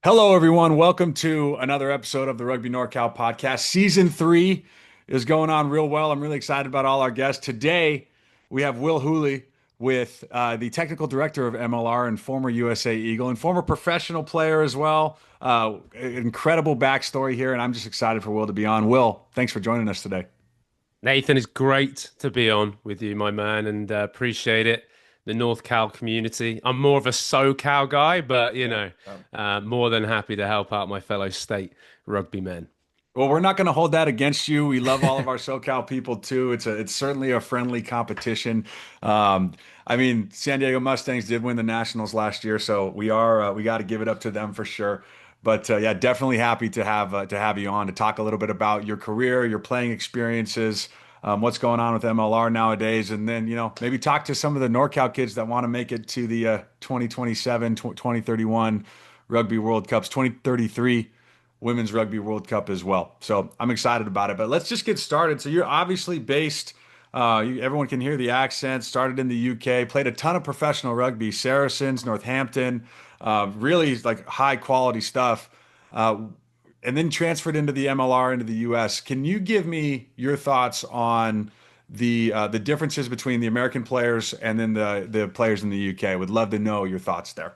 Hello, everyone. Welcome to another episode of the Rugby NorCal podcast. Season 3 is going on real well. I'm really excited about all our guests. Today, we have Will Hooley with the technical director of MLR and former USA Eagle and former professional player as well. Incredible backstory here, and I'm just excited for Will to be on. Will, thanks for joining us today. Nathan, it's great to be on with you, my man, and appreciate it. The North Cal community. I'm more of a SoCal guy, but Yeah. more than happy to help out my fellow state rugby men. Well, we're not going to hold that against you. We love all of our SoCal people too. It's certainly a friendly competition. I mean, San Diego Mustangs did win the Nationals last year, so we got to give it up to them for sure. But yeah, definitely happy to have you on to talk a little bit about your career, your playing experiences, what's going on with MLR nowadays, and then maybe talk to some of the NorCal kids that want to make it to the 2027, 2031 Rugby World Cups, 2033 Women's Rugby World Cup as well. So I'm excited about it. But let's just get started. So you're obviously based, everyone can hear the accent, started in the UK, played a ton of professional rugby, Saracens, Northampton, really like high quality stuff. Uh, and then transferred into the MLR into the US. Can you give me your thoughts on the differences between the American players and then the players in the UK? Would love to know your thoughts there.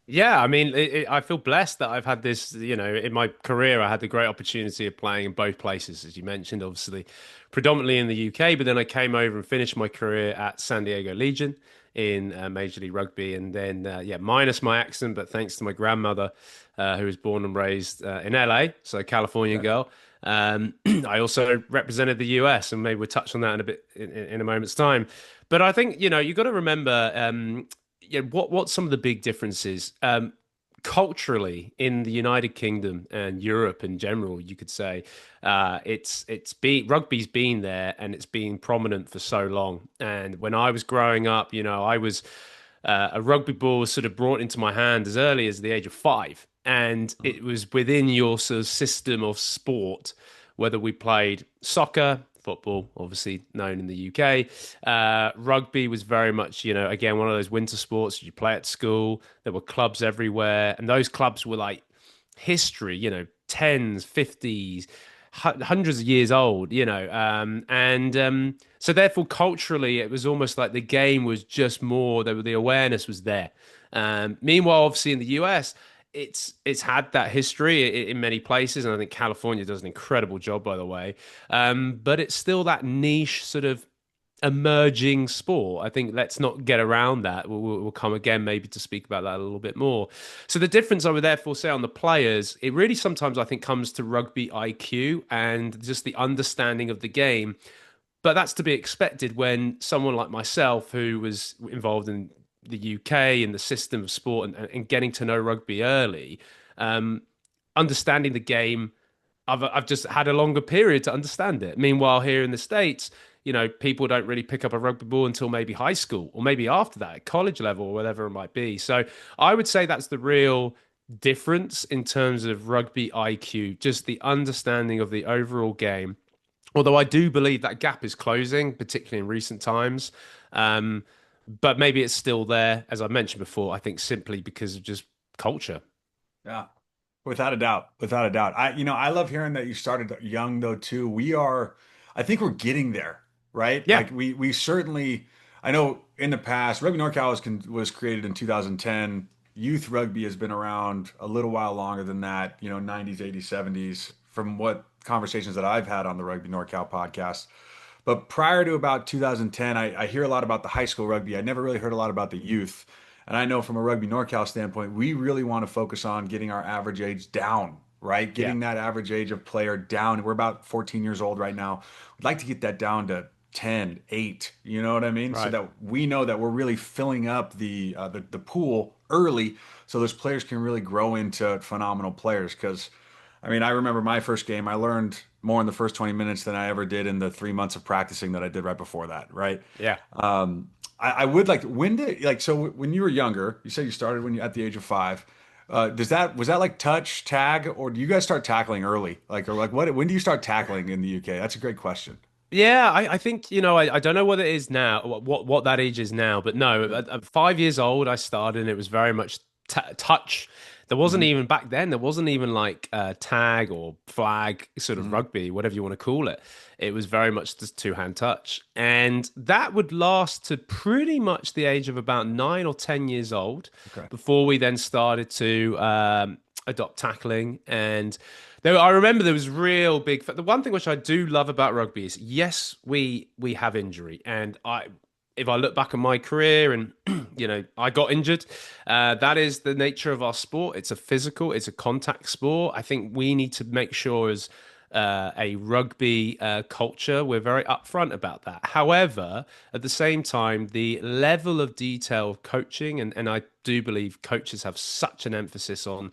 Yeah, I mean, I feel blessed that I've had this, in my career, I had the great opportunity of playing in both places, as you mentioned, obviously, predominantly in the UK, but then I came over and finished my career at San Diego Legion in Major League Rugby. And then, yeah, minus my accent, but thanks to my grandmother, who was born and raised in LA, so California Okay. girl. I also represented the US, and maybe we'll touch on that in a bit in a moment's time. But I think, you've got to remember, what's some of the big differences culturally in the United Kingdom and Europe in general. You could say it's been rugby's been there and it's been prominent for so long. And when I was growing up, I was a rugby ball was sort of brought into my hand as early as the age of 5, and it was within your sort of system of sport, whether we played soccer, football, obviously known in the UK. Rugby was very much, again, one of those winter sports you play at school. There were clubs everywhere, and those clubs were like history, tens, 50s, hundreds of years old, and so therefore culturally it was almost like the game was just more, the awareness was there. Meanwhile, obviously in the US, it's had that history in many places, and I think California does an incredible job, by the way. But it's still that niche sort of emerging sport. I think let's not get around that. We'll come again maybe to speak about that a little bit more. So the difference I would therefore say on the players, it really sometimes I think comes to rugby IQ and just the understanding of the game. But that's to be expected when someone like myself, who was involved in the UK and the system of sport and getting to know rugby early, um, understanding the game, I've just had a longer period to understand it. Meanwhile, here in the States, people don't really pick up a rugby ball until maybe high school or maybe after that, at college level or whatever it might be. So I would say that's the real difference in terms of rugby IQ, just the understanding of the overall game. Although I do believe that gap is closing, particularly in recent times. Um, but maybe it's still there, as I mentioned before, I think simply because of just culture. Yeah. Without a doubt, without a doubt. I love hearing that you started young though too. I think we're getting there, right? Yeah. Like we certainly, I know in the past, Rugby NorCal was created in 2010. Youth rugby has been around a little while longer than that, 90s, 80s, 70s, from what conversations that I've had on the Rugby NorCal podcast. But prior to about 2010, I hear a lot about the high school rugby. I never really heard a lot about the youth. And I know from a Rugby NorCal standpoint, we really want to focus on getting our average age down, right? Yeah. Getting that average age of player down. We're about 14 years old right now. We'd like to get that down to 10, 8, you know what I mean? So Right. that we know that we're really filling up the pool early so those players can really grow into phenomenal players. Because I mean, I remember my first game. I learned more in the first 20 minutes than I ever did in the 3 months of practicing that I did right before that, right? Yeah. I would like when did like so when you were younger, you said you started when you at the age of 5. Was that like touch tag, or do you guys start tackling early? Like, or like what, when do you start tackling in the UK? That's a great question. Yeah, I think, I don't know what it is now, what that age is now, but no, at 5 years old, I started, and it was very much touch. There wasn't Hmm. even back then. There wasn't even like tag or flag sort of Hmm. rugby, whatever you want to call it. It was very much just two-hand touch, and that would last to pretty much the age of about 9 or 10 years old, Okay. before we then started to adopt tackling. And there, I remember there was real big. The one thing which I do love about rugby is, yes, we have injury, and I, if I look back at my career and I got injured, that is the nature of our sport. It's a physical, it's a contact sport. I think we need to make sure as a rugby culture, we're very upfront about that. However, at the same time, the level of detail of coaching, and I do believe coaches have such an emphasis on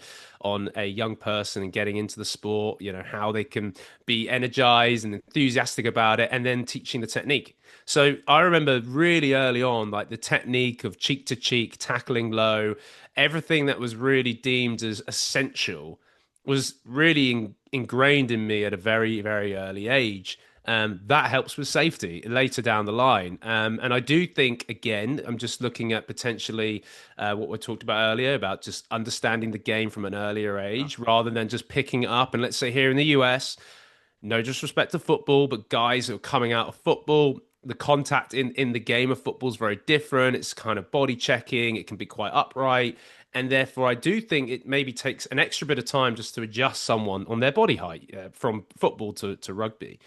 a young person and getting into the sport, how they can be energized and enthusiastic about it, and then teaching the technique. So I remember really early on, like the technique of cheek to cheek, tackling low, everything that was really deemed as essential was really ingrained in me at a very, very early age. That helps with safety later down the line. And I do think, again, I'm just looking at potentially what we talked about earlier about just understanding the game from an earlier Yeah. age rather than just picking it up. And let's say here in the US, no disrespect to football, but guys who are coming out of football, the contact in the game of football is very different. It's kind of body checking, it can be quite upright. And therefore, I do think it maybe takes an extra bit of time just to adjust someone on their body height from football to rugby.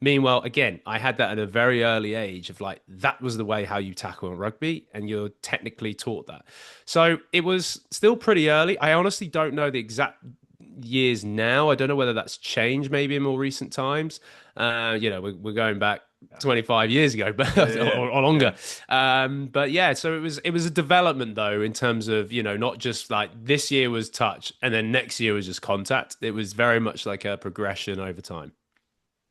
Meanwhile, again, I had that at a very early age of like, that was the way how you tackle in rugby, and you're technically taught that. So it was still pretty early. I honestly don't know the exact years now. I don't know whether that's changed maybe in more recent times. We're going back Yeah. 25 years ago, but Yeah. Yeah. or Yeah. longer. But yeah, so it was a development though in terms of not just like this year was touch and then next year was just contact. It was very much like a progression over time.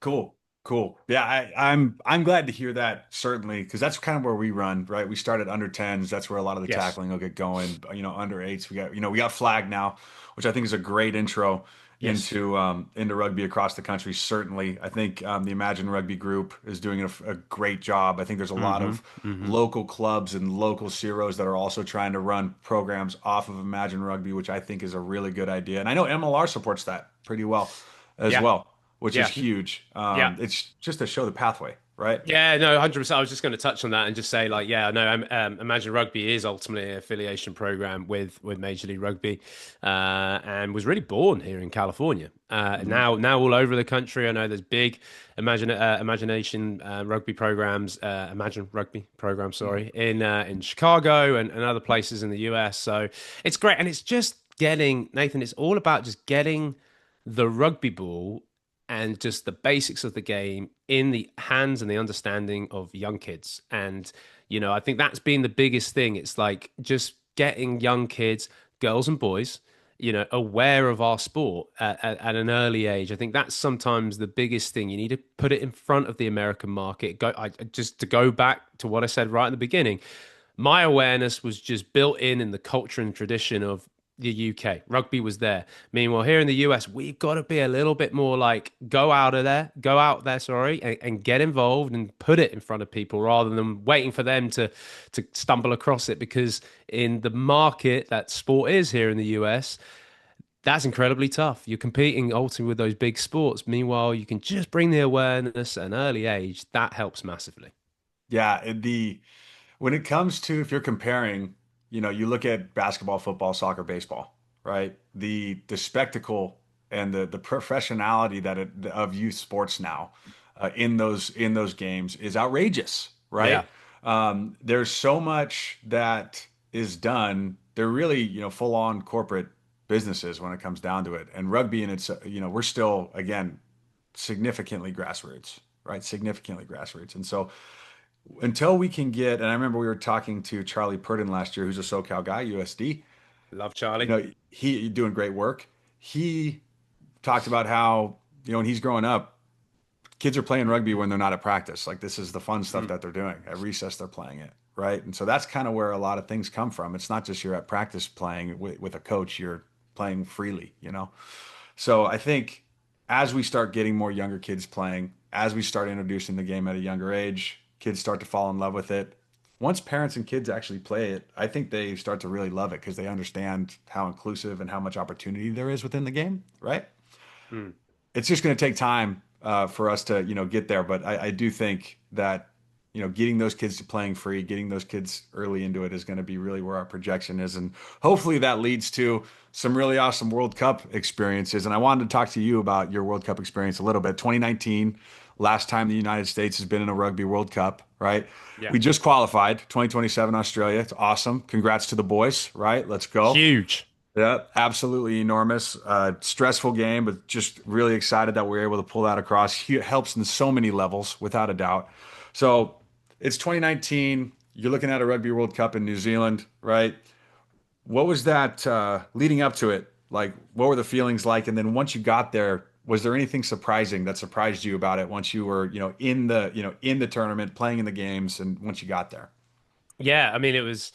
Cool. Cool. Yeah, I'm glad to hear that, certainly, because that's kind of where we run, right? We started under 10s. That's where a lot of the Yes. tackling will get going. Under eights, we got flag now, which I think is a great intro Yes. into rugby across the country. Certainly, I think the Imagine Rugby group is doing a great job. I think there's a lot Hmm. of Hmm. local clubs and local Ceros that are also trying to run programs off of Imagine Rugby, which I think is a really good idea. And I know MLR supports that pretty well as Yeah. well, which is Yeah. huge. Yeah. It's just to show the pathway, right? Yeah, no, 100%. I was just going to touch on that and just say, like, yeah, no, Imagine Rugby is ultimately an affiliation program with Major League Rugby, and was really born here in California. Hmm. Now all over the country. I know there's big Imagination rugby programs, Imagine Rugby programs, sorry, in Chicago and other places in the US. So it's great, and it's just getting Nathan. It's all about just getting the rugby ball and just the basics of the game in the hands and the understanding of young kids. And, I think that's been the biggest thing. It's like just getting young kids, girls and boys, aware of our sport at an early age. I think that's sometimes the biggest thing. You need to put it in front of the American market. Just to go back to what I said right at the beginning, my awareness was just built in the culture and tradition of the UK. Rugby was there. Meanwhile, here in the US, we've got to be a little bit more like go out there, sorry, and get involved and put it in front of people rather than waiting for them to stumble across it. Because in the market that sport is here in the US, that's incredibly tough. You're competing ultimately with those big sports. Meanwhile, you can just bring the awareness at an early age. That helps massively. Yeah, when it comes to, if you're comparing, you look at basketball, football, soccer, baseball, right? The spectacle and the professionality of youth sports now in those games is outrageous, right? Yeah. There's so much that is done. They're really, full on corporate businesses when it comes down to it. And rugby, and we're still, again, significantly grassroots, right? Significantly grassroots. And so until we can get, and I remember we were talking to Charlie Purdon last year, who's a SoCal guy, USD. Love Charlie. He doing great work. He talked about how, when he's growing up, kids are playing rugby when they're not at practice. Like, this is the fun stuff Mm. that they're doing. At recess, they're playing it, right? And so that's kind of where a lot of things come from. It's not just you're at practice playing with a coach, you're playing freely. So I think as we start getting more younger kids playing, as we start introducing the game at a younger age, kids start to fall in love with it. once parents and kids actually play it, I think they start to really love it because they understand how inclusive and how much opportunity there is within the game, right? Mm. It's just going to take time for us to get there. But I do think that getting those kids to playing free, getting those kids early into it is going to be really where our projection is, and hopefully that leads to some really awesome World Cup experiences. And I wanted to talk to you about your World Cup experience a little bit. 2019, last time the United States has been in a Rugby World Cup, right? Yeah. We just qualified 2027 Australia. It's awesome. Congrats to the boys, right? Let's go. Huge. Yeah, absolutely enormous. Stressful game, but just really excited that we're able to pull that across. It helps in so many levels, without a doubt. So it's 2019. You're looking at a Rugby World Cup in New Zealand, right? What was that leading up to it? Like, what were the feelings like? And then once you got there, was there anything surprising that surprised you about it once you were, in the tournament, playing in the games, and once you got there? Yeah, I mean, it was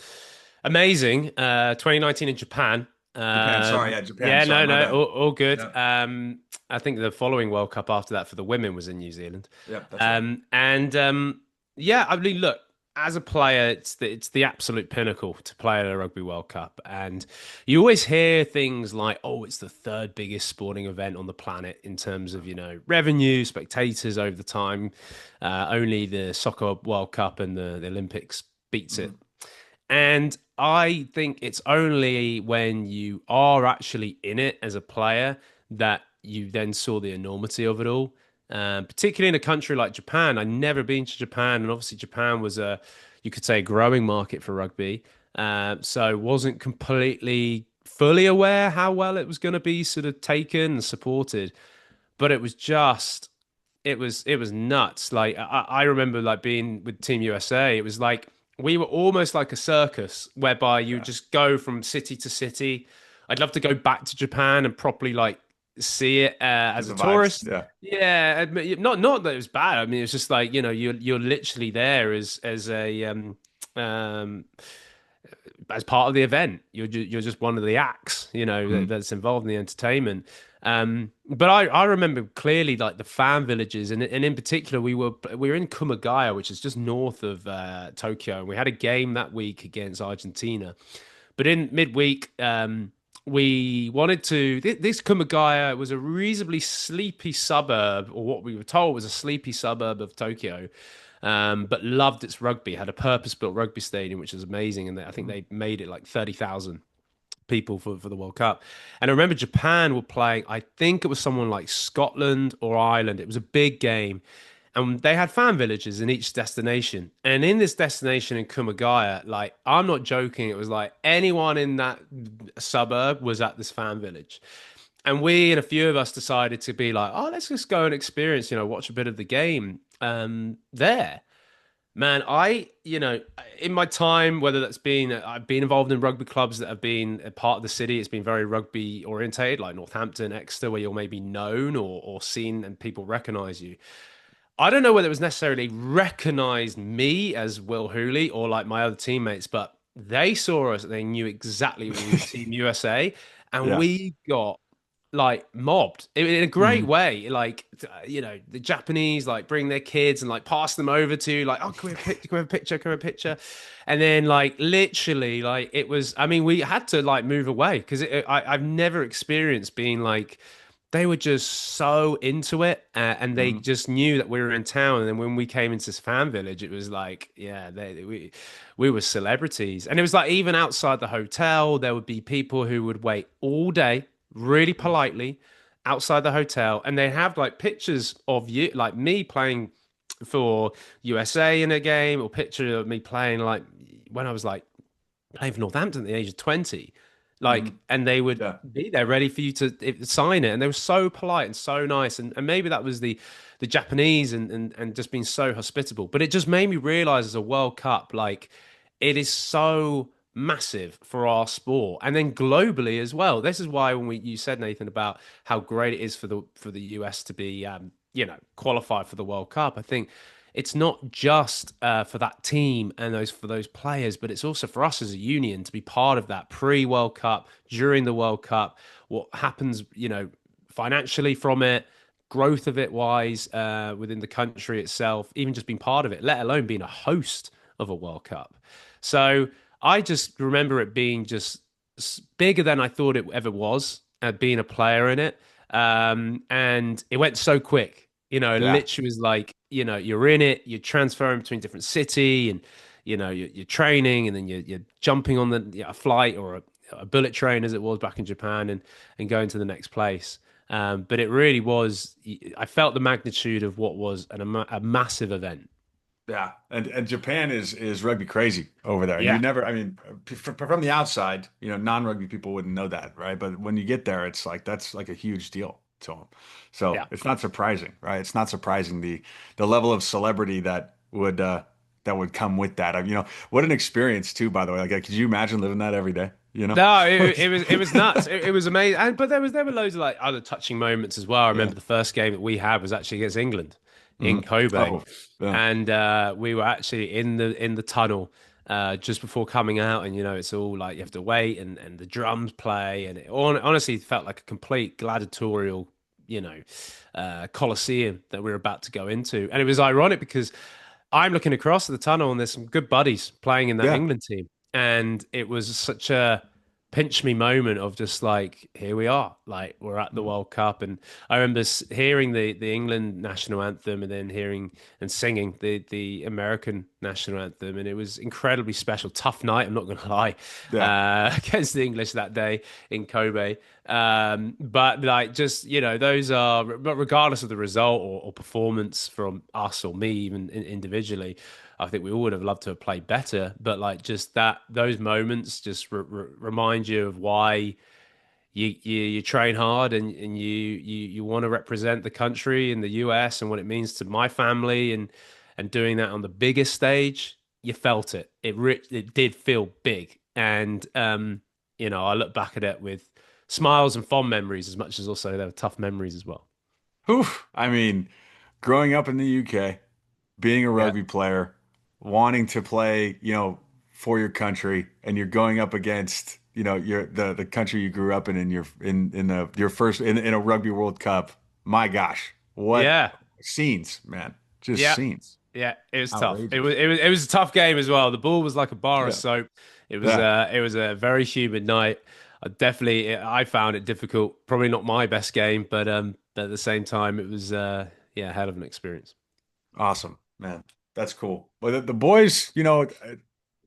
amazing. 2019 in Japan. Japan, sorry, yeah, Japan, Yeah, sorry, no, my no, bad. all good. Yeah, I think the following World Cup after that for the women was in New Zealand. yeah, that's right. And yeah, I mean, look, as a player, it's the absolute pinnacle to play at a Rugby World Cup. And you always hear things like, oh, it's the third biggest sporting event on the planet in terms of, revenue, spectators over the time. Only the Soccer World Cup and the Olympics beats it. Mhm. And I think it's only when you are actually in it as a player that you then saw the enormity of it all. Particularly in a country like Japan. I'd never been to Japan, and obviously Japan was you could say, a growing market for rugby. So wasn't completely fully aware how well it was going to be sort of taken and supported. But it was just it was nuts. Like I remember like being with Team USA. It was like we were almost like a circus whereby you Yeah, just go from city to city. I'd love to go back to Japan and properly like see it as just a the vibes. tourist. Yeah. Yeah, not that it was bad. I mean, it's just like you're literally there as a as part of the event. You're just one of the acts, Mhm. that's involved in the entertainment. But I remember clearly like the fan villages, and in particular we were in Kumagaya, which is just north of Tokyo, and we had a game that week against Argentina. But in midweek, we wanted to. This Kumagaya was a reasonably sleepy suburb, or what we were told was a sleepy suburb of Tokyo, but loved its rugby. Had a purpose-built rugby stadium, which was amazing, and I think Mhm. they made it like 30,000 people for the World Cup. And I remember Japan were playing, I think it was someone like Scotland or Ireland. It was a big game. And they had fan villages in each destination. And in this destination in Kumagaya, like, I'm not joking, it was like anyone in that suburb was at this fan village. And we and a few of us decided to be like, oh, let's just go and experience, watch a bit of the game there. Man, in my time, whether that's been, I've been involved in rugby clubs that have been a part of the city. It's been very rugby orientated, like Northampton, Exeter, where you're maybe known or seen and people recognize you. I don't know whether it was necessarily recognized me as Will Hooley or like my other teammates, but they saw us. They knew exactly we were Team USA, and Yeah. we got like mobbed in a great Mhm. way. Like the Japanese like bring their kids and like pass them over to like, oh, can we have a picture? Can we have a picture? Can we have a picture? And then like literally like it was. I mean, we had to like move away because I've never experienced being like they were just so into it, and they Mhm. just knew that we were in town. And then when we came into this fan village, it was like, yeah, we were celebrities. And it was like even outside the hotel, there would be people who would wait all day, really politely, outside the hotel, and they have like pictures of you, like me playing for USA in a game, or picture of me playing like when I was like playing for Northampton at the age of 20. Like, Mhm. and they would Yeah. be there ready for you to sign it. And they were so polite and so nice. And maybe that was the Japanese and just being so hospitable. But it just made me realize as a World Cup, like it is so massive for our sport. And then globally as well. This is why when you said, Nathan, about how great it is for the US to be qualified for the World Cup. I think it's not just for that team and those players, but it's also for us as a union to be part of that pre-World Cup, during the World Cup, what happens, financially from it, growth of it wise within the country itself, even just being part of it, let alone being a host of a World Cup. So I just remember it being just bigger than I thought it ever was, being a player in it. And it went so quick. It Yeah. literally was like, you're in it, you're transferring between different city and, you're training and then you're jumping on a flight or a bullet train as it was back in Japan and going to the next place. But it really was, I felt the magnitude of what was a massive event. Yeah, and Japan is rugby crazy over there, and you Yeah. never, I mean, from the outside, non-rugby people wouldn't know that, right? But when you get there, it's like that's like a huge deal to them. So Yeah. it's not surprising, right? It's not surprising the level of celebrity that would come with that. What an experience too, by the way. Like, could you imagine living that every day? No, it was nuts. It was amazing, but there were loads of like other touching moments as well. I Yeah. remember the first game that we had was actually against England in Mhm. Kobe, Oh, yeah. and we were actually in the tunnel just before coming out, and it's all like you have to wait, and the drums play, and it honestly felt like a complete gladiatorial, coliseum that we were about to go into, and it was ironic because I'm looking across the tunnel and there's some good buddies playing in that Yeah. England team. And it was such a pinch me moment of just like, here we are, like we're at the Mhm. World Cup. And I remember hearing the England national anthem and then hearing and singing the American national anthem. And it was incredibly special. Tough night, I'm not going to lie, Yeah. against the English that day in Kobe. But like, just, those are, regardless of the result or performance from us or me, even individually, I think we all would have loved to have played better, but like just those moments just remind you of why you train hard and you want to represent the country in the US and what it means to my family and doing that on the biggest stage. You felt it. It did feel big, and I look back at it with smiles and fond memories as much as also there were tough memories as well. Whew. I mean, growing up in the UK, being a Yeah. rugby player, wanting to play, for your country, and you're going up against, the country you grew up in your in the your first in a Rugby World Cup. My gosh, what Yeah. scenes, man. Just Yeah. scenes. Yeah, it was tough. It was Outrageous. it was it was a tough game as well. The ball was like a bar of Yeah. soap. Yeah. It was a very humid night. I found it difficult. Probably not my best game, but at the same time, it was yeah, a hell of an experience. Awesome, man. That's cool. But the boys,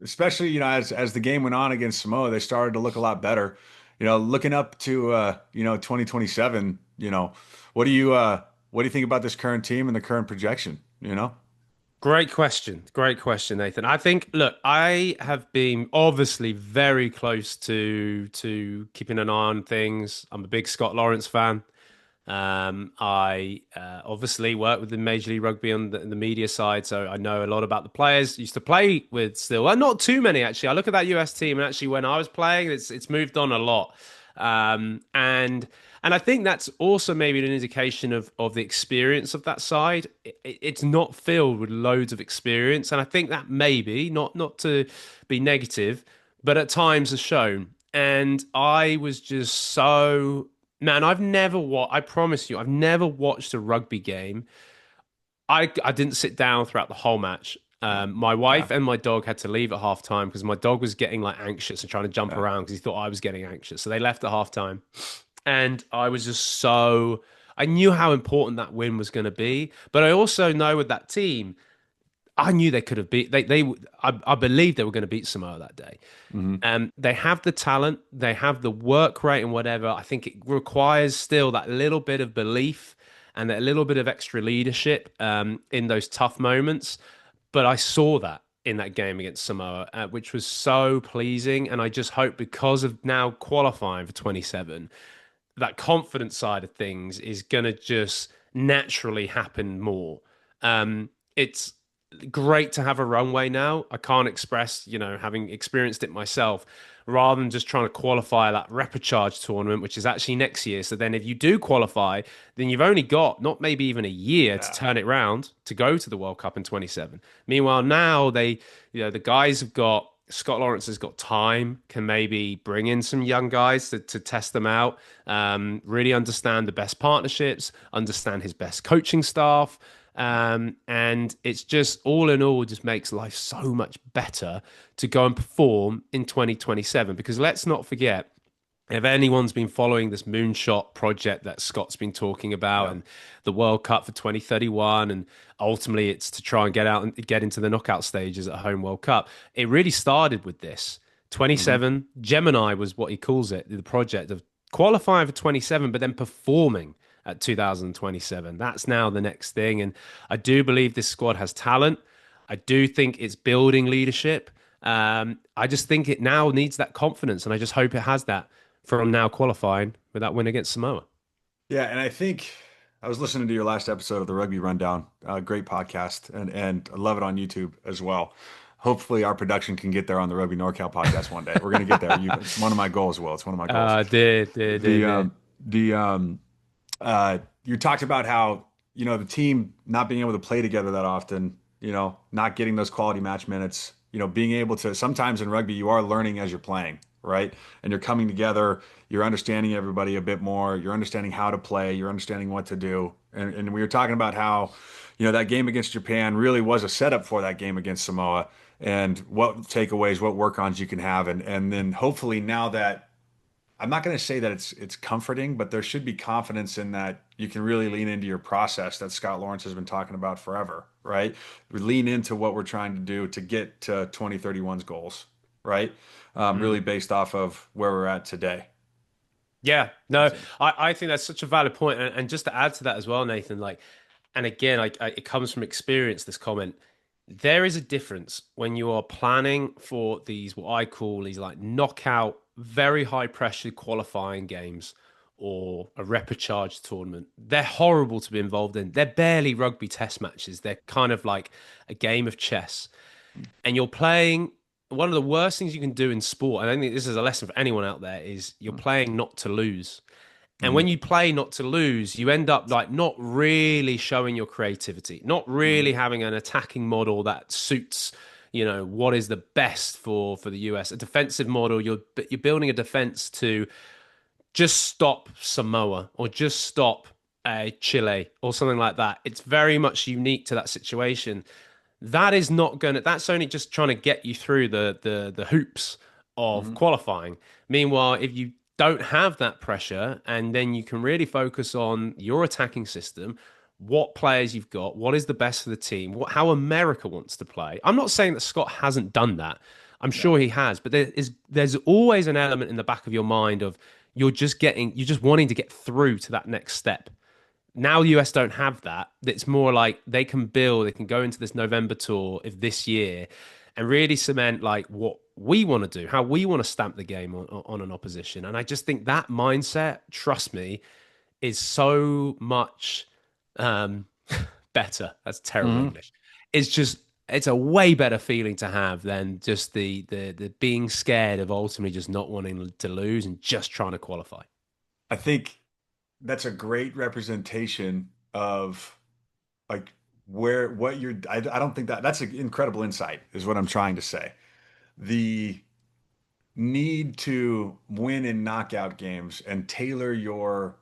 especially, as the game went on against Samoa, they started to look a lot better. Looking up to 2027, what do you think about this current team and the current projection? Great question, Nathan. I think, look, I have been obviously very close to keeping an eye on things. I'm a big Scott Lawrence fan. I obviously work with the Major League Rugby on the media side, so I know a lot about the players. Used to play with still, not too many actually. I look at that US team, and actually when I was playing, it's moved on a lot. And I think that's also maybe an indication of the experience of that side. It's not filled with loads of experience, and I think that maybe not to be negative, but at times has shown. And I was just so man, I promise you, I've never watched a rugby game. I didn't sit down throughout the whole match. My wife Yeah. and my dog had to leave at half time because my dog was getting like anxious and trying to jump Yeah. around because he thought I was getting anxious. So they left at half time. And I was just so I knew how important that win was going to be, but I also know with that team, I knew they could have beat I believed they were going to beat Samoa that day. Hmm. They have the talent, they have the work rate and whatever. I think it requires still that little bit of belief and a little bit of extra leadership in those tough moments. But I saw that in that game against Samoa, which was so pleasing. And I just hope because of now qualifying for 27, that confidence side of things is going to just naturally happen more. It's great to have a runway now. I can't express, having experienced it myself, rather than just trying to qualify that repechage tournament, which is actually next year. So then if you do qualify, then you've only got not maybe even a year to Yeah. turn it round to go to the World Cup in 27. Meanwhile, now the guys have got Scott Lawrence has got time, can maybe bring in some young guys to test them out, really understand the best partnerships, understand his best coaching staff, And it's just all in all just makes life so much better to go and perform in 2027. Because let's not forget, if anyone's been following this moonshot project that Scott's been talking about Yeah. and the World Cup for 2031, and ultimately it's to try and get out and get into the knockout stages at home World Cup, it really started with this. Hmm. 27, Gemini was what he calls it, the project of qualifying for 27, but then performing at 2027. That's now the next thing. And I do believe this squad has talent. I do think it's building leadership. I just think it now needs that confidence, and I just hope it has that from now qualifying with that win against Samoa. Yeah, and I think I was listening to your last episode of the Rugby Rundown. Great podcast, and I love it on YouTube as well. Hopefully, our production can get there on the Rugby NorCal podcast one day. We're going to get there. It's one of my goals, Will. It's one of my goals. Did, The did. the You talked about how, the team not being able to play together that often, not getting those quality match minutes, being able to, sometimes in rugby you are learning as you're playing, right? And you're coming together, you're understanding everybody a bit more, you're understanding how to play, you're understanding what to do. And we were talking about how, that game against Japan really was a setup for that game against Samoa, and what takeaways, what work-ons you can have. And then hopefully now that, I'm not going to say that it's comforting, but there should be confidence in that you can really lean into your process that Scott Lawrence has been talking about forever, right? We lean into what we're trying to do to get to 2031's goals, right? Really based off of where we're at today. Yeah, no, That's it. I think that's such a valid point. And just to add to that as well, Nathan, like, and again, it comes from experience, this comment. There is a difference when you are planning for these, what I call these like knockout, very high pressure qualifying games or a repechage tournament. They're horrible to be involved in. They're barely rugby test matches. They're kind of like a game of chess. And you're playing one of the worst things you can do in sport. And I think this is a lesson for anyone out there is you're playing not to lose. And Mm-hmm. when you play not to lose, you end up like not really showing your creativity, not Mm-hmm. really having an attacking model that suits, what is the best for the US. A defensive model, you're building a defense to just stop Samoa or just stop Chile or something like that. It's very much unique to that situation. That is not gonna. That's only just trying to get you through the hoops of Mm-hmm. qualifying. Meanwhile, if you don't have that pressure, and then you can really focus on your attacking system, what players you've got, what is the best for the team, how America wants to play. I'm not saying that Scott hasn't done that. I'm Yeah. sure he has, but there's always an element in the back of your mind of you're just wanting to get through to that next step. Now the US don't have that. It's more like they can build, they can go into this November tour of this year and really cement like what we want to do, how we want to stamp the game on an opposition. And I just think that mindset, trust me, is so much um, better. That's terrible Mm-hmm. English. It's a way better feeling to have than just the being scared of ultimately just not wanting to lose and just trying to qualify. I think that's a great representation of, like, what you're, I don't think that's an incredible insight is what I'm trying to say. The need to win in knockout games and tailor your,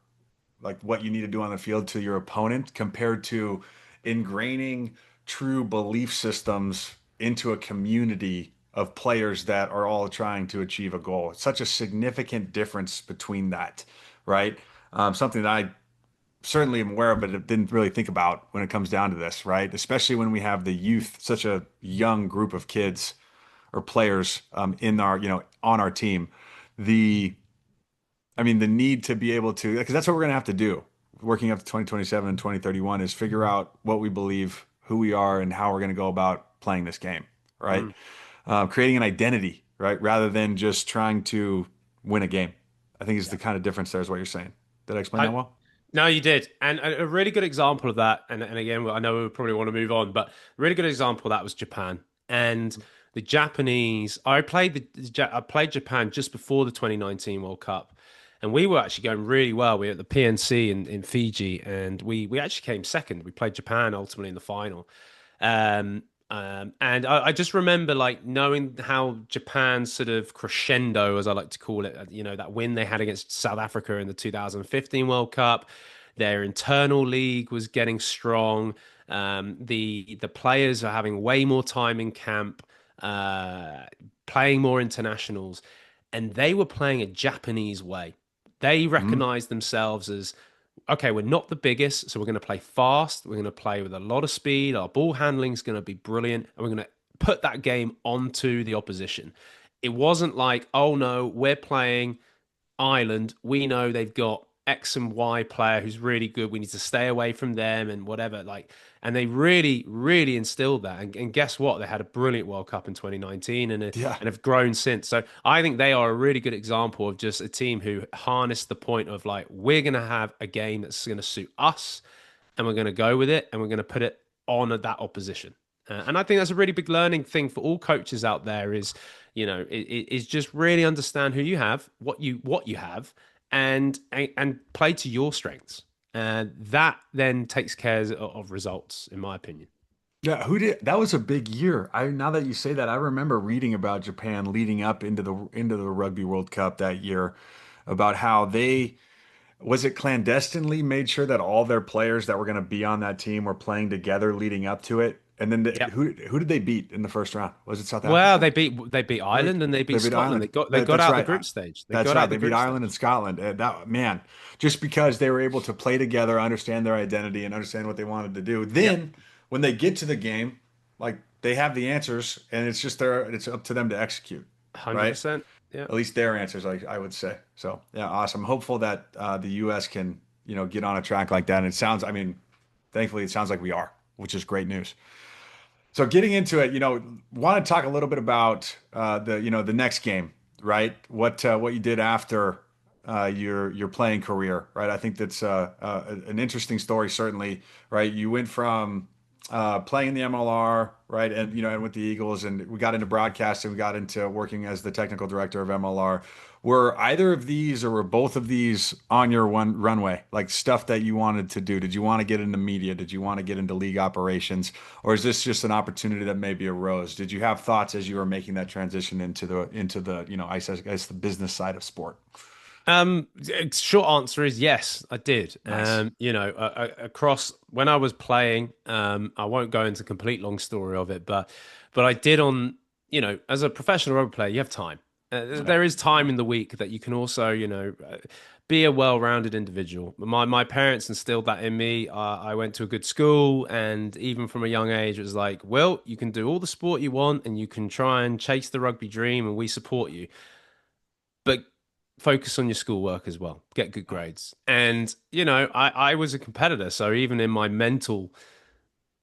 like, what you need to do on the field to your opponent, compared to ingraining true belief systems into a community of players that are all trying to achieve a goal. It's such a significant difference between that, right? Something that I certainly am aware of, but didn't really think about when it comes down to this, right? Especially when we have the youth, such a young group of kids or players in our, on our team. The, I mean, the need to be able to, because that's what we're going to have to do working up to 2027 and 2031, is figure out what we believe, who we are, and how we're going to go about playing this game, right? Mm. Creating an identity, right? Rather than just trying to win a game. I think is the Yeah. kind of difference there is what you're saying. Did I explain that I, well? No, you did. And a really good example of that, and again, I know we probably want to move on, but a really good example of that was Japan. And the Japanese, I played Japan just before the 2019 World Cup, and we were actually going really well. We were at the PNC in Fiji, and we actually came second. We played Japan ultimately in the final. And I just remember like knowing how Japan's sort of crescendo, as I like to call it, that win they had against South Africa in the 2015 World Cup. Their internal league was getting strong. The players are having way more time in camp, uh, playing more internationals, and they were playing a Japanese way. They Mhm. recognized themselves as, okay, we're not the biggest, so we're going to play fast. We're going to play with a lot of speed. Our ball handling is going to be brilliant, and we're going to put that game onto the opposition. It wasn't like, oh no, we're playing Ireland. We know they've got X and Y player who's really good. We need to stay away from them and whatever. Like, and they really, really instilled that. And guess what? They had a brilliant World Cup in 2019 Yeah. and have grown since. So I think they are a really good example of just a team who harnessed the point of like, we're going to have a game that's going to suit us and we're going to go with it and we're going to put it on that opposition. And I think that's a really big learning thing for all coaches out there is, is just really understand who you have, what you have, and play to your strengths. And that then takes care of results, in my opinion. Yeah, who did that was a big year. I now that you say that, I remember reading about Japan leading up into the Rugby World Cup that year about how they was it clandestinely made sure that all their players that were going to be on that team were playing together leading up to it. And then Yeah. who did they beat in the first round? Was it South Well, Africa? they beat Right? Ireland and they They beat beat Scotland. They Ireland. got they That, got that's out the right. group stage. They That's got right. out the They beat group Ireland and stage. Scotland. That man, just because they were able to play together, understand their identity, and understand what they wanted to do. Yep, Then when they get to the game, like they have the answers, and it's up to them to execute, right? 100%. Yeah. At least their answers, I would say. So yeah, awesome. Hopeful that the U.S. can get on a track like that. And it sounds, I mean, thankfully, it sounds like we are, which is great news. So getting into it, want to talk a little bit about the next game, right? What you did after your playing career, right? I think that's an interesting story, certainly, right? You went from playing in the MLR, right, and with the Eagles, and we got into broadcasting, we got into working as the technical director of MLR. Were either of these or were both of these on your one runway, like stuff that you wanted to do? Did you want to get into media? Did you want to get into league operations? Or is this just an opportunity that maybe arose? Did you have thoughts as you were making that transition into the I guess the business side of sport? Short answer is yes, I did. Nice. Across when I was playing, I won't go into complete long story of it, but I did on, as a professional rugby player, you have time. Yep. There is time in the week that you can also, be a well-rounded individual. My parents instilled that in me. I went to a good school, and even from a young age, it was like, well, you can do all the sport you want, and you can try and chase the rugby dream, and we support you. But focus on your schoolwork as well. Get good grades. And, I was a competitor. So even in my mental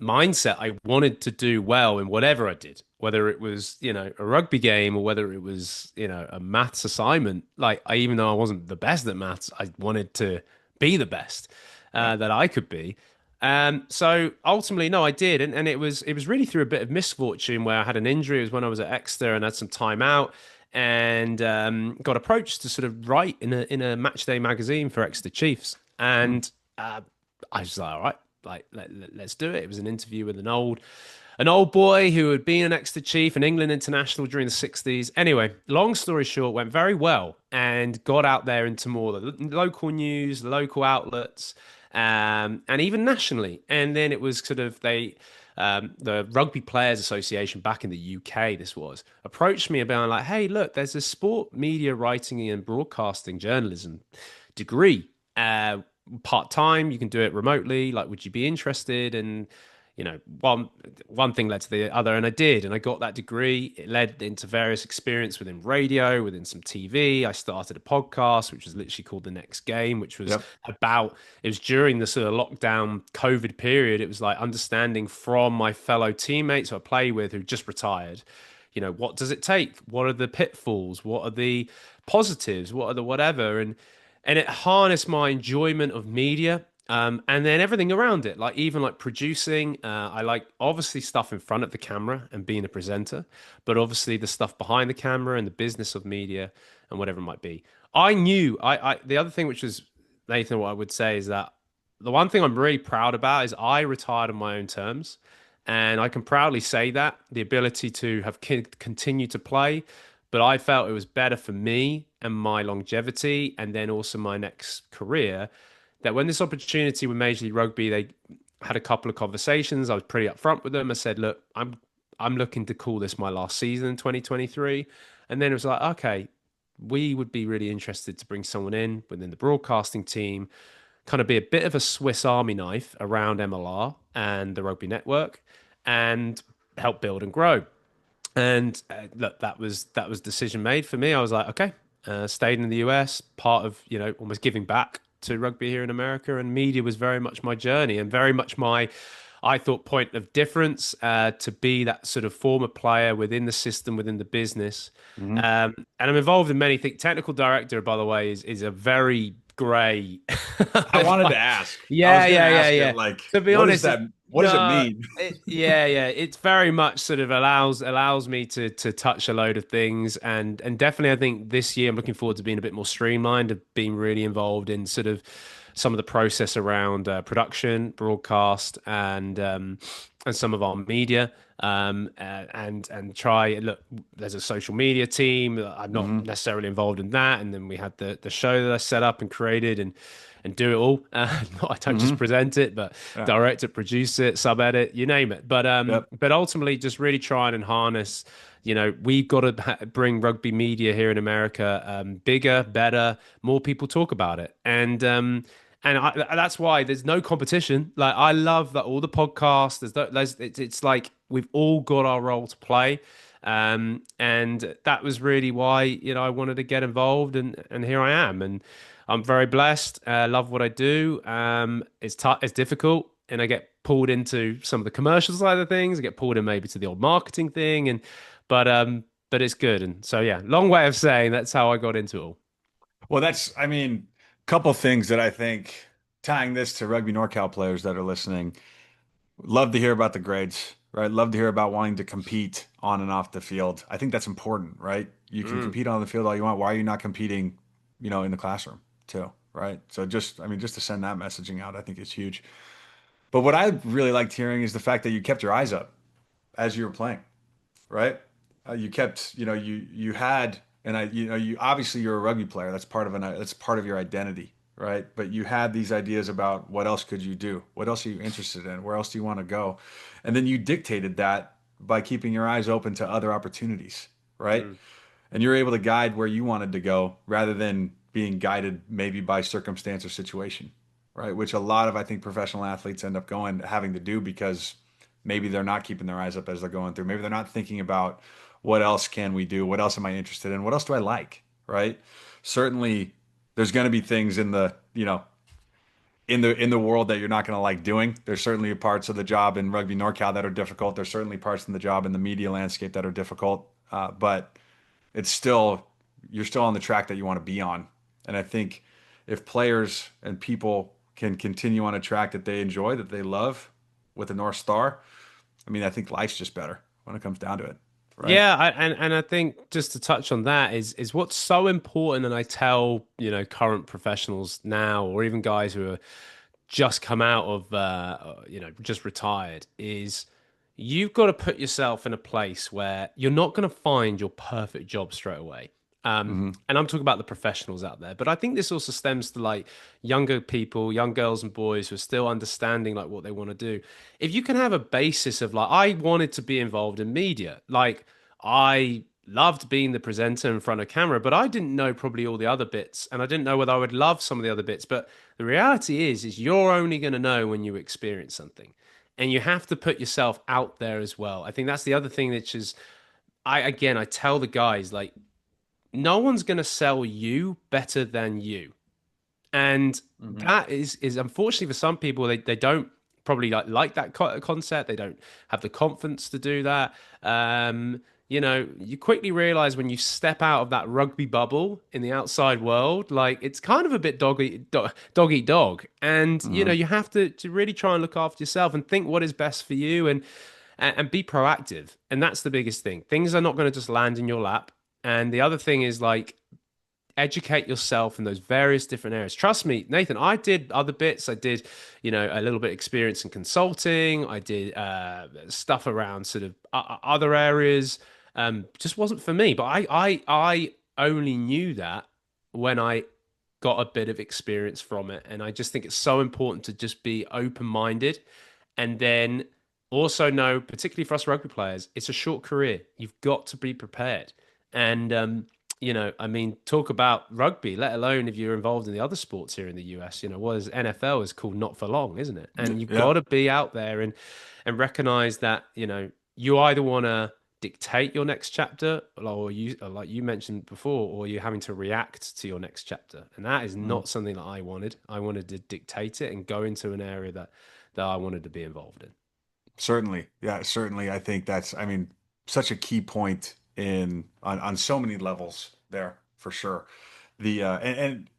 mindset, I wanted to do well in whatever I did, whether it was, a rugby game or whether it was, a maths assignment. Like, even though I wasn't the best at maths, I wanted to be the best Yeah. that I could be. So ultimately, no, I did, and it was really through a bit of misfortune where I had an injury. It was when I was at Exeter and had some time out, and got approached to sort of write in a match day magazine for Exeter Chiefs, Hmm. and I was like, all right, like let's do it. It was an interview with an old boy who had been an Exeter Chief and England international during the 60s. Anyway, long story short, went very well and got out there into more the local news, local outlets, and even nationally. And then it was sort of the Rugby Players Association back in the UK, this was, approached me about like, hey, look, there's a sport media writing and broadcasting journalism degree. Part time, you can do it remotely. Like, would you be interested? And one thing led to the other, and I did, and I got that degree. It led into various experience within radio, within some TV. I started a podcast, which was literally called The Next Game, which was Yep. it was during the sort of lockdown COVID period. It was like understanding from my fellow teammates who I play with who just retired, what does it take? What are the pitfalls? What are the positives? What are the whatever? And it harnessed my enjoyment of media, and then everything around it, like even like producing. I like obviously stuff in front of the camera and being a presenter, but obviously the stuff behind the camera and the business of media and whatever it might be. I knew I the other thing which was, Nathan, what I would say is that the one thing I'm really proud about is I retired on my own terms. And I can proudly say that the ability to have continued to play, but I felt it was better for me and my longevity, and then also my next career, that when this opportunity with Major League Rugby, they had a couple of conversations. I was pretty upfront with them. I said, look, I'm looking to call this my last season in 2023. And then it was like, okay, we would be really interested to bring someone in within the broadcasting team, kind of be a bit of a Swiss Army knife around MLR and the rugby network, and help build and grow. And look, that was decision made for me. I was like, okay, stayed in the US, part of almost giving back to rugby here in America, and media was very much my journey and very much my, I thought, point of difference, to be that sort of former player within the system, within the business. Hmm. And I'm involved in many things. Technical director, by the way, is a very grey. I wanted to ask. I was Yeah, going to yeah, yeah, ask it yeah. like, To be what is honest, that? What does it no, mean? yeah, yeah. It's very much sort of allows me to touch a load of things, and definitely I think this year I'm looking forward to being a bit more streamlined, of being really involved in sort of some of the process around production, broadcast, and some of our media. And try look. There's a social media team. I'm not Hmm. necessarily involved in that, and then we had the show that I set up and created and do it all. I don't just Hmm. present it, but Yeah. direct it, produce it, sub edit, you name it. Yep. But ultimately, just really trying and harness. We've got to bring rugby media here in America bigger, better, more people talk about it, and that's why there's no competition. Like I love that all the podcasts. It's like we've all got our role to play, and that was really why I wanted to get involved, and here I am, and I'm very blessed. Love what I do. It's tough, it's difficult, and I get pulled into some of the commercial side of things. I get pulled in maybe to the old marketing thing, but it's good. And so yeah, long way of saying that's how I got into it all. Well, I mean, a couple things that I think tying this to Rugby NorCal players that are listening, love to hear about the grades, right? Love to hear about wanting to compete on and off the field. I think that's important, right? You can Mm. compete on the field all you want. Why are you not competing, in the classroom too, right? So just to send that messaging out, I think is huge. But what I really liked hearing is the fact that you kept your eyes up as you were playing, right? You kept, you had, and you obviously you're a rugby player. That's part of your identity, right? But you had these ideas about what else could you do? What else are you interested in? Where else do you want to go? And then you dictated that by keeping your eyes open to other opportunities, right? Mm. And you're able to guide where you wanted to go rather than being guided maybe by circumstance or situation, right? Which a lot of, I think, professional athletes end up having to do because maybe they're not keeping their eyes up as they're going through. Maybe they're not thinking about what else can we do? What else am I interested in? What else do I like? Right? Certainly, there's going to be things in the world that you're not going to like doing. There's certainly parts of the job in Rugby NorCal that are difficult. There's certainly parts in the job in the media landscape that are difficult. But it's still you're still on the track that you want to be on. And I think if players and people can continue on a track that they enjoy, that they love with the North Star, I mean, I think life's just better when it comes down to it, right? Yeah, and I think just to touch on that is what's so important, and I tell current professionals now, or even guys who are just come out of just retired, is you've got to put yourself in a place where you're not going to find your perfect job straight away. Hmm. And I'm talking about the professionals out there, but I think this also stems to like younger people, young girls and boys who are still understanding like what they want to do. If you can have a basis of like, I wanted to be involved in media, like I loved being the presenter in front of camera, but I didn't know probably all the other bits, and I didn't know whether I would love some of the other bits. But the reality is you're only going to know when you experience something, and you have to put yourself out there as well. I think that's the other thing, which is I tell the guys like no one's going to sell you better than you. And Hmm. that is unfortunately for some people they don't probably like that concept. They don't have the confidence to do that. You quickly realize when you step out of that rugby bubble in the outside world, like it's kind of a bit dog eat dog, and Hmm. you have to really try and look after yourself and think what is best for you, and be proactive. And that's the biggest thing. Things are not going to just land in your lap. And the other thing is like educate yourself in those various different areas. Trust me, Nathan, I did other bits. I did, a little bit of experience in consulting. I did stuff around sort of other areas. Just wasn't for me. But I only knew that when I got a bit of experience from it. And I just think it's so important to just be open minded And then also know, particularly for us rugby players, it's a short career. You've got to be prepared. And, I mean, talk about rugby, let alone if you're involved in the other sports here in the US, what is NFL is called not for long, isn't it? And you've got Yeah, to be out there and recognize that, you either want to dictate your next chapter, or like you mentioned before, or you're having to react to your next chapter. And that is mhm. not something that I wanted. I wanted to dictate it and go into an area that I wanted to be involved in. Certainly. Yeah, certainly. I think that's, I mean, such a key point in on so many levels there for sure. And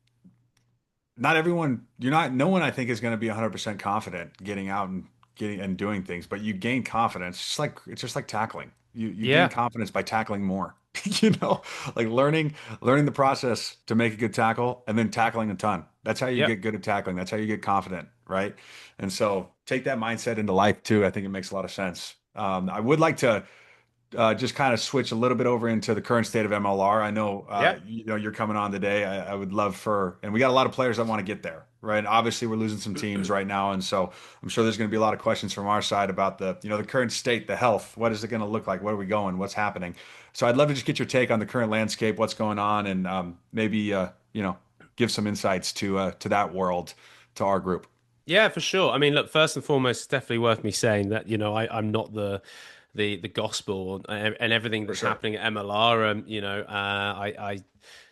not everyone, you're not, no one I think is going to be 100% confident getting out and getting and doing things, but you gain confidence. It's just like tackling. You gain Yeah, confidence by tackling more. You know, like learning the process to make a good tackle and then tackling a ton. That's how you yep. get good at tackling. That's how you get confident, right? And so take that mindset into life too. I think it makes a lot of sense. I would like to just kind of switch a little bit over into the current state of MLR. I know, Yeah. you're coming on today. I would love for, and we got a lot of players that want to get there, right? Obviously, we're losing some teams right now, and so I'm sure there's going to be a lot of questions from our side about the current state, the health. What is it going to look like? Where are we going? What's happening? So I'd love to just get your take on the current landscape, what's going on, and maybe give some insights to that world, to our group. Yeah, for sure. I mean, look, first and foremost, it's definitely worth me saying that, I'm not the gospel and everything For that's sure. happening at MLR. I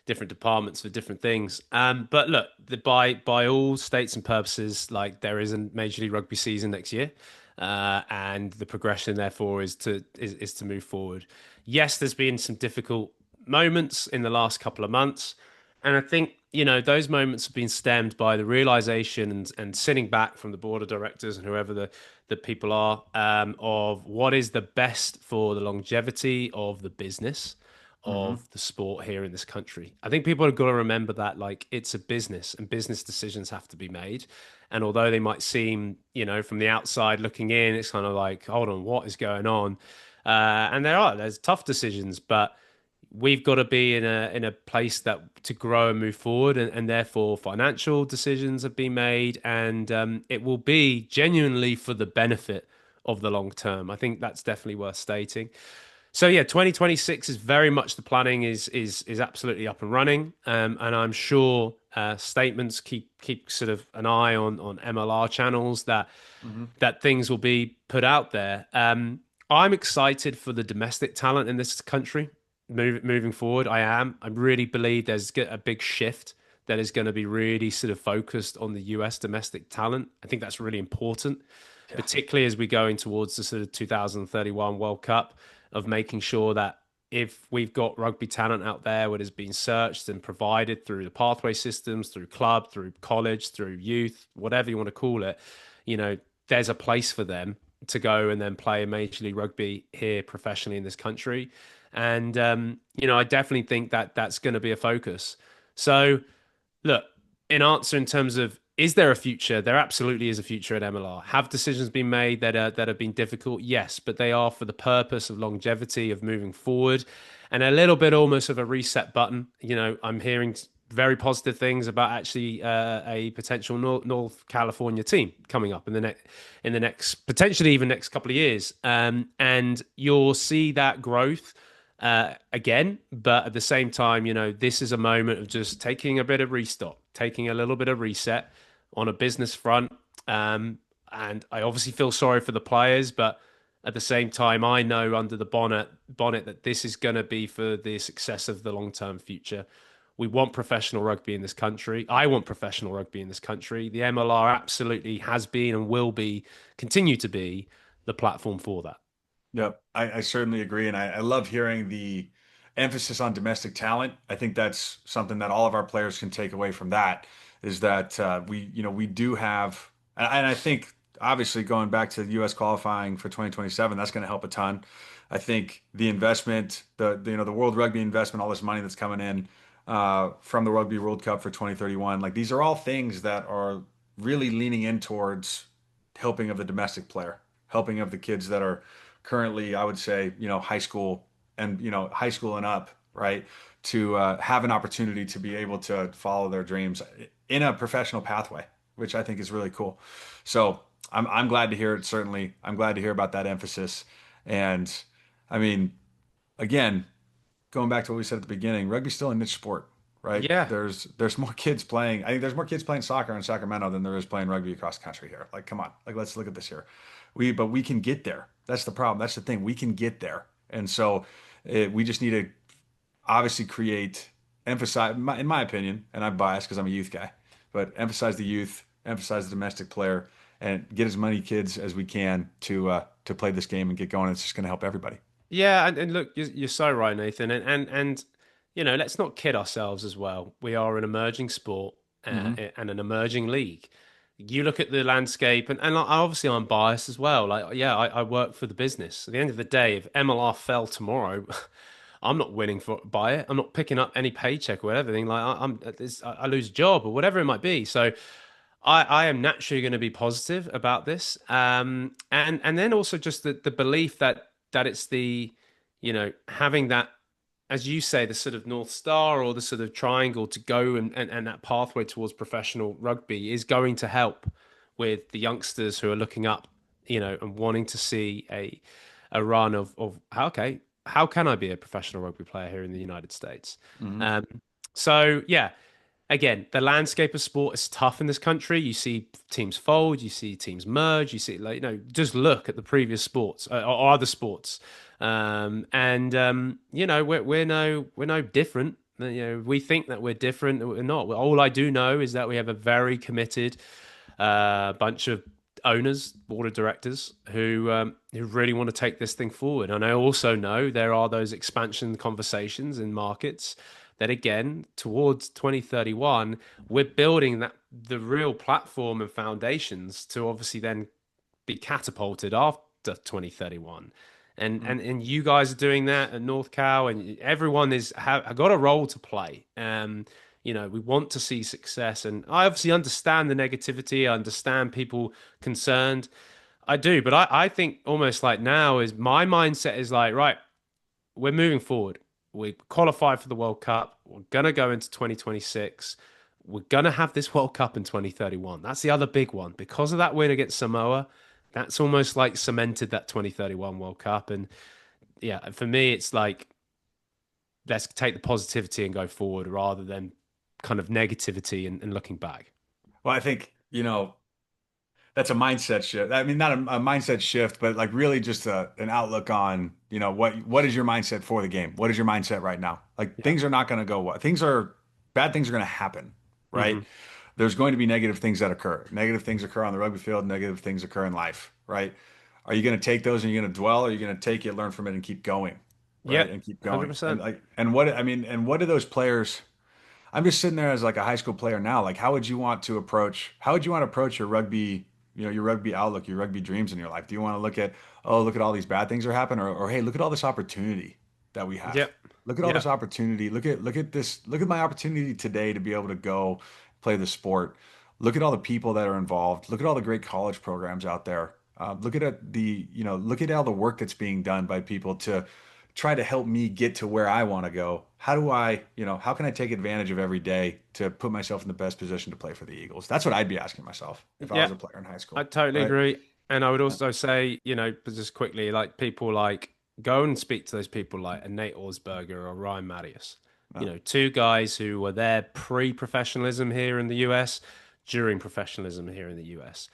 different departments for different things. But look, by all states and purposes, like there is a Major League Rugby season next year, and the progression therefore is to move forward. Yes, there's been some difficult moments in the last couple of months. And I think, those moments have been stemmed by the realization and sitting back from the board of directors and whoever the people are, of what is the best for the longevity of the business Hmm. of the sport here in this country. I think people have got to remember that, like, it's a business and business decisions have to be made. And although they might seem, from the outside looking in, it's kind of like, hold on, what is going on? And there's tough decisions, but we've got to be in a place that to grow and move forward, and therefore financial decisions have been made, and it will be genuinely for the benefit of the long term. I think that's definitely worth stating. So yeah, 2026 is very much the planning is absolutely up and running, and I'm sure statements keep sort of an eye on MLR channels Hmm. that things will be put out there. I'm excited for the domestic talent in this country moving forward. I am. I really believe there's a big shift that is going to be really sort of focused on the US domestic talent. I think that's really important, Yeah. particularly as we go in towards the sort of 2031 World Cup, of making sure that if we've got rugby talent out there what has been searched and provided through the pathway systems, through club, through college, through youth, whatever you want to call it, there's a place for them to go and then play Major League Rugby here professionally in this country. And, I definitely think that that's going to be a focus. So, look, in answer in terms of is there a future? There absolutely is a future at MLR. Have decisions been made that have been difficult? Yes, but they are for the purpose of longevity, of moving forward, and a little bit almost of a reset button. I'm hearing very positive things about actually a potential North California team coming up in the next potentially even next couple of years, and you'll see that growth again. But at the same time, this is a moment of just taking a bit of restock, taking a little bit of reset on a business front. And I obviously feel sorry for the players, but at the same time, I know under the bonnet that this is going to be for the success of the long term future. We want professional rugby in this country. I want professional rugby in this country. The MLR absolutely has been and will be, continue to be, the platform for that. Yep, I certainly agree, and I love hearing the emphasis on domestic talent. I think that's something that all of our players can take away from that is that we do have, and I think obviously going back to the U.S. qualifying for 2027, that's going to help a ton. I think the investment, the World Rugby investment, all this money that's coming in from the Rugby World Cup for 2031, like these are all things that are really leaning in towards helping of the domestic player, helping of the kids that are currently, I would say, high school and, high school and up, right? To have an opportunity to be able to follow their dreams in a professional pathway, which I think is really cool. So I'm glad to hear it. Certainly, I'm glad to hear about that emphasis. And I mean, again, going back to what we said at the beginning, rugby's still a niche sport, right? Yeah. There's more kids playing. I think there's more kids playing soccer in Sacramento than there is playing rugby across the country here. Like, come on, like let's look at this here. But we can get there. That's the problem. That's the thing. We can get there, and so we just need to obviously create, emphasize, in my opinion, and I'm biased because I'm a youth guy, but emphasize the youth, emphasize the domestic player, and get as many kids as we can to play this game and get going. It's just going to help everybody. Yeah, and look, you're so right, Nathan, and let's not kid ourselves as well. We are an emerging sport Hmm. and an emerging league. You look at the landscape, and obviously I'm biased as well. Like, yeah, I work for the business. At the end of the day, if MLR fell tomorrow, I'm not winning by it. I'm not picking up any paycheck or whatever. Like I lose a job or whatever it might be. So I am naturally going to be positive about this. And then also just the belief that it's having that, as you say, the sort of North Star or the sort of triangle to go and that pathway towards professional rugby is going to help with the youngsters who are looking up, and wanting to see a run of okay, how can I be a professional rugby player here in the United States? Hmm. Um, so yeah, again, the landscape of sport is tough in this country. You see teams fold, you see teams merge, you see just look at the previous sports or other sports, and we're no different. We think that we're different. We're not. All I do know is that we have a very committed bunch of owners, board of directors who really want to take this thing forward. And I also know there are those expansion conversations in markets that again towards 2031 we're building the real platform and foundations to obviously then be catapulted after 2031. And you guys are doing that at NorthCal, and everyone is have got a role to play. We want to see success, and I obviously understand the negativity. I understand people concerned. I do, but I think almost like now is my mindset is like, right, we're moving forward. We qualified for the World Cup. We're gonna go into 2026. We're gonna have this World Cup in 2031. That's the other big one. Because of that win against Samoa, that's almost like cemented that 2031 World Cup. And yeah, for me, it's like let's take the positivity and go forward rather than kind of negativity and looking back. Well, I think, that's a mindset shift. I mean, not a mindset shift, but like really just an outlook on, what is your mindset for the game? What is your mindset right now? Like Yeah. things are not going to go well. Bad things are going to happen, right? Hmm. There's going to be negative things that occur. Negative things occur on the rugby field, negative things occur in life, right? Are you going to take those and you're going to dwell, or are you going to take it, learn from it, and keep going, right? Yep. And keep going. And 100%. like, and what, I mean, and what do those players, I'm just sitting there as like a high school player now. Like, how would you want to approach your rugby, your rugby outlook, your rugby dreams in your life? Do you want to look at, oh, look at all these bad things that are happening, or hey, look at all this opportunity that we have. Yep. Look at all this Yep. opportunity. Look at this. Look at my opportunity today to be able to go play the sport. Look at all the people that are involved. Look at all the great college programs out there. Look at all the work that's being done by people to try to help me get to where I want to go. How can I take advantage of every day to put myself in the best position to play for the Eagles? That's what I'd be asking myself if I Yeah. was a player in high I school, totally right? agree. And I would also say, just quickly, like people like go and speak to those people like a Nate Osberger or Ryan Marius. No. Two guys who were there pre-professionalism here in the US, during professionalism here in the US.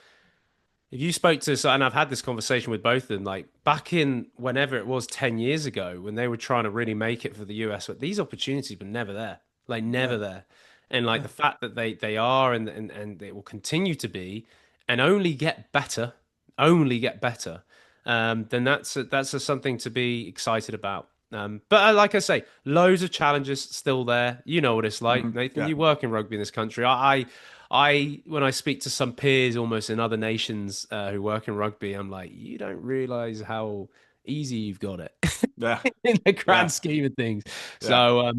If you spoke to, and I've had this conversation with both of them, like back in whenever it was 10 years ago when they were trying to really make it for the US, but these opportunities were never there, like Yeah. never there. And like Yeah. the fact that they are and they will continue to be and only get better, then that's something to be excited about. But like I say, loads of challenges still there. You know what it's like, Mhm. Nathan. Yeah. You work in rugby in this country. When I speak to some peers, almost in other nations who work in rugby, I'm like, you don't realize how easy you've got it Yeah. in the grand Yeah. scheme of things. Yeah. So,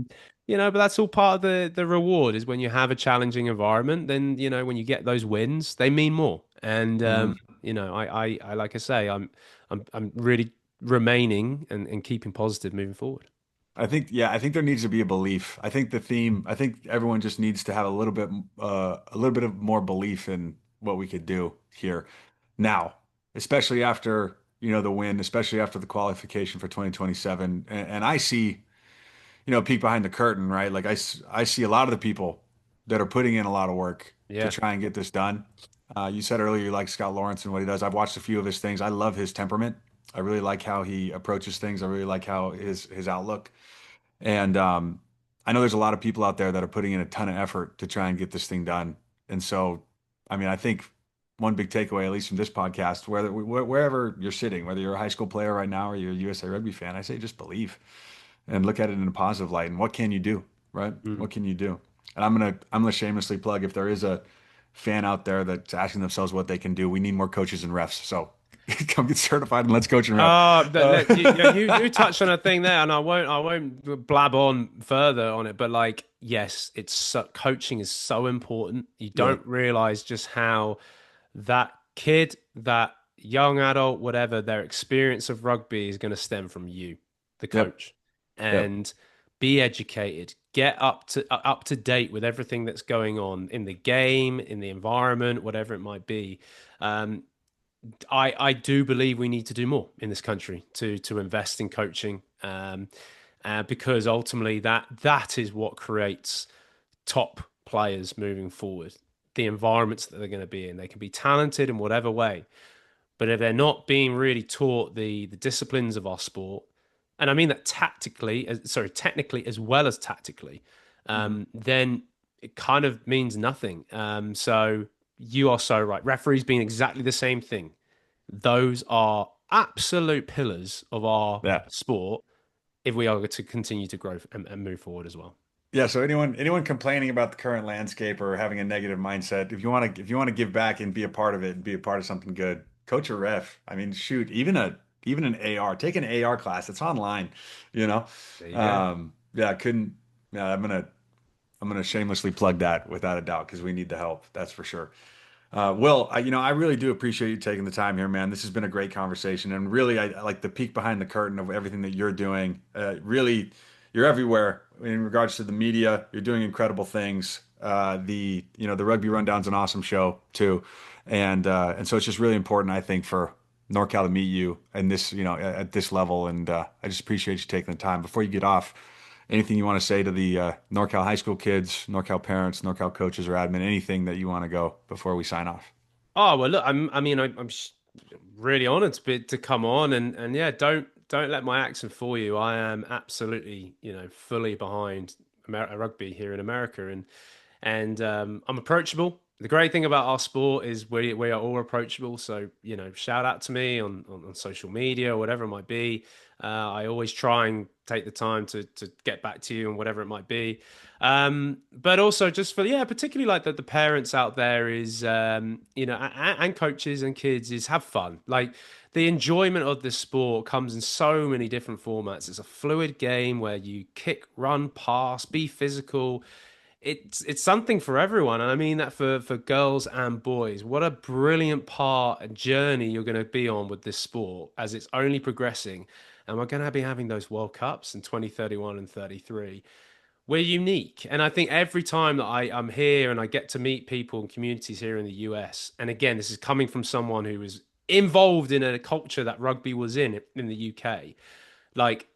but that's all part of the reward is when you have a challenging environment, then, when you get those wins, they mean more. And, Mhm. I like I say, I'm really remaining and keeping positive moving forward. I think there needs to be a belief. I think everyone just needs to have a little bit of more belief in what we could do here. now, especially after, the win, especially after the qualification for 2027. And I see, peek behind the curtain, right? Like I see a lot of the people that are putting in a lot of work to Yeah. try and get this done. You said earlier you like Scott Lawrence and what he does. I've watched a few of his things. I love his temperament. I really like how he approaches things. I really like how his outlook. And I know there's a lot of people out there that are putting in a ton of effort to try and get this thing done. And so, I mean, I think one big takeaway, at least from this podcast, wherever you're sitting, whether you're a high school player right now or you're a USA Rugby fan, I say just believe and look at it in a positive light. And what can you do, right? Mm. What can you do? And I'm gonna shamelessly plug, if there is a fan out there that's asking themselves what they can do, we need more coaches and refs. So come get certified and let's coach and ref. You touched on a thing there, and I won't blab on further on it, but like, yes, coaching is so important. You Yeah, don't realize just how that kid, that young adult, whatever, their experience of rugby is going to stem from you, the yep, coach, yep. and be educated, get up to date with everything that's going on in the game, in the environment, whatever it might be. Um, I do believe we need to do more in this country to invest in coaching, because ultimately that is what creates top players moving forward. The environments that they're going to be in, they can be talented in whatever way, but if they're not being really taught the disciplines of our sport, and I mean that technically as well as tactically, Mhm. then it kind of means nothing. So you are so right. Referees being exactly the same thing. Those are absolute pillars of our Yeah. sport if we are to continue to grow and move forward as well. Yeah, so anyone complaining about the current landscape or having a negative mindset, if you want to give back and be a part of it and be a part of something good, coach a ref. I mean, shoot, even an AR, take an AR class. It's online, you know. There you go. Yeah, I couldn't. Yeah, I'm gonna shamelessly plug that without a doubt because we need the help. That's for sure. Will, I really do appreciate you taking the time here, man. This has been a great conversation, and really, I like the peek behind the curtain of everything that you're doing. Really, you're everywhere in regards to the media. You're doing incredible things. The Rugby Rundown's an awesome show too, and so it's just really important, I think, for NorCal to meet you and this, at this level. And I just appreciate you taking the time. Before you get off, anything you want to say to the NorCal high school kids, NorCal parents, NorCal coaches or admin, anything that you want to go before we sign off? Oh well, look, I'm really honoured to come on, and yeah, don't let my accent fool you. I am absolutely, fully behind rugby here in America, and I'm approachable. The great thing about our sport is we are all approachable. So shout out to me on social media or whatever it might be. I always try and take the time to get back to you and whatever it might be. But also just for particularly like the parents out there is and coaches and kids is have fun. Like the enjoyment of this sport comes in so many different formats. It's a fluid game where you kick, run, pass, be physical. It's something for everyone, and I mean that for girls and boys. What a brilliant part and journey you're going to be on with this sport as it's only progressing, and we're going to be having those World Cups in 2031 and 33. We're unique, and I think every time that I'm here and I get to meet people and communities here in the US, and again, this is coming from someone who was involved in a culture that rugby was in the UK. Like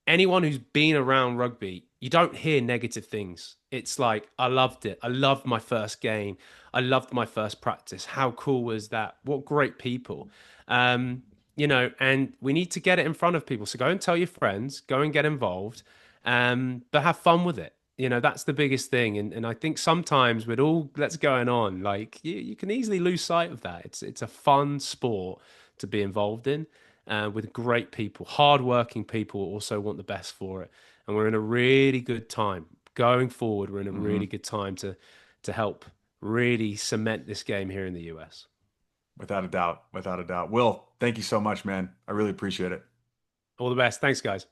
anyone who's been around rugby, you don't hear negative things. It's like, I loved it. I loved my first game. I loved my first practice. How cool was that? What great people. And we need to get it in front of people. So go and tell your friends, go and get involved, but have fun with it. That's the biggest thing. And I think sometimes with all that's going on, like you can easily lose sight of that. It's a fun sport to be involved in with great people, hardworking people who also want the best for it. And we're in a really good time going forward. We're in a really Hmm. good time to help really cement this game here in the US. Without a doubt, without a doubt. Will, thank you so much, man. I really appreciate it. All the best. Thanks, guys.